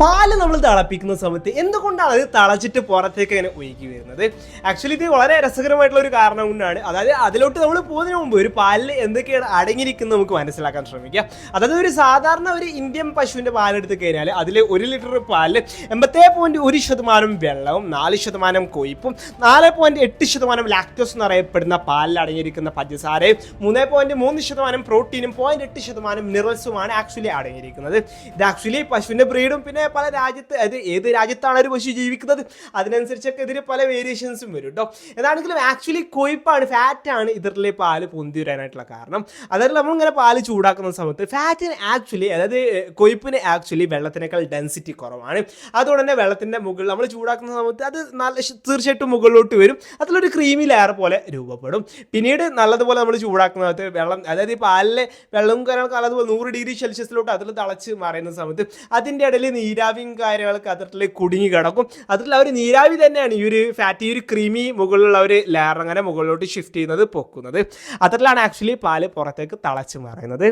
പാല് നമ്മൾ തിളപ്പിക്കുന്ന സമയത്ത് എന്തുകൊണ്ടാണ് അത് തിളച്ചിട്ട് പുറത്തേക്ക് ഇങ്ങനെ ഒഴുകി വരുന്നത്? ആക്ച്വലി ഇത് വളരെ രസകരമായിട്ടുള്ള ഒരു കാരണം കൊണ്ടാണ്. അതായത് അതിലോട്ട് നമ്മൾ പോകുന്നതിന് മുമ്പ് ഒരു പാലിൽ എന്തൊക്കെയാണ് അടങ്ങിയിരിക്കുന്നത് നമുക്ക് മനസ്സിലാക്കാൻ ശ്രമിക്കാം. അതായത് ഒരു സാധാരണ ഒരു ഇന്ത്യൻ പശുവിൻ്റെ പാലെടുത്ത് കഴിഞ്ഞാൽ അതിൽ 1 ലിറ്റർ പാലിൽ 87.1% വെള്ളവും 4% കൊഴുപ്പും 4.8% ലാക്ടോസ് എന്നറിയപ്പെടുന്ന പാലിൽ അടങ്ങിയിരിക്കുന്ന പഞ്ചസാരയും 3.3% പ്രോട്ടീനും 0.8% മിനറൽസുമാണ് ആക്ച്വലി അടങ്ങിയിരിക്കുന്നത്. ഇത് ആക്ച്വലി പശുവിൻ്റെ ബ്രീഡും പിന്നെ പല രാജ്യത്ത്, അത് ഏത് രാജ്യത്താണ് ഒരു പശു ജീവിക്കുന്നത് അതിനനുസരിച്ചൊക്കെ ഇതിന് പല വേരിയേഷൻസും വരും കേട്ടോ. ഏതാണെങ്കിലും ആക്ച്വലി കൊഴുപ്പാണ്, ഫാറ്റാണ് ഇതിലെ പാല് പൊന്തി വരാനായിട്ടുള്ള കാരണം. അതായത് നമ്മളിങ്ങനെ പാല് ചൂടാക്കുന്ന സമയത്ത് ഫാറ്റിന് ആക്ച്വലി, അതായത് കൊഴുപ്പിന് ആക്ച്വലി വെള്ളത്തിനേക്കാൾ ഡെൻസിറ്റി കുറവാണ്. അതുകൊണ്ട് തന്നെ വെള്ളത്തിൻ്റെ മുകളിൽ നമ്മൾ ചൂടാക്കുന്ന സമയത്ത് അത് തീർച്ചയായിട്ടും മുകളിലോട്ട് വരും, അതിലൊരു ക്രീമി ലെയർ പോലെ രൂപപ്പെടും. പിന്നീട് നല്ലതുപോലെ നമ്മൾ ചൂടാക്കുന്ന സമയത്ത് വെള്ളം, അതായത് ഈ പാലിലെ വെള്ളം അതുപോലെ 100 ഡിഗ്രി സെൽഷ്യസിലോട്ട് അതിൽ തിളച്ച് മറയുന്ന സമയത്ത് അതിൻ്റെ ഇടയിൽ നീരാവിയും കാര്യങ്ങളൊക്കെ അതിൽ കുടുങ്ങി കിടക്കും. അതിൽ ഒരു നീരാവി തന്നെയാണ് ഈ ഒരു ഫാറ്റ്, ഈ ഒരു ക്രീമി മുകളിലുള്ള ഒരു ലെയർ അങ്ങനെ മുകളിലോട്ട് ഷിഫ്റ്റ് ചെയ്യുന്നത്, പൊക്കുന്നത്. അതിലാണ് ആക്ച്വലി പാല് പുറത്തേക്ക് തിളച്ച് മറയുന്നത്.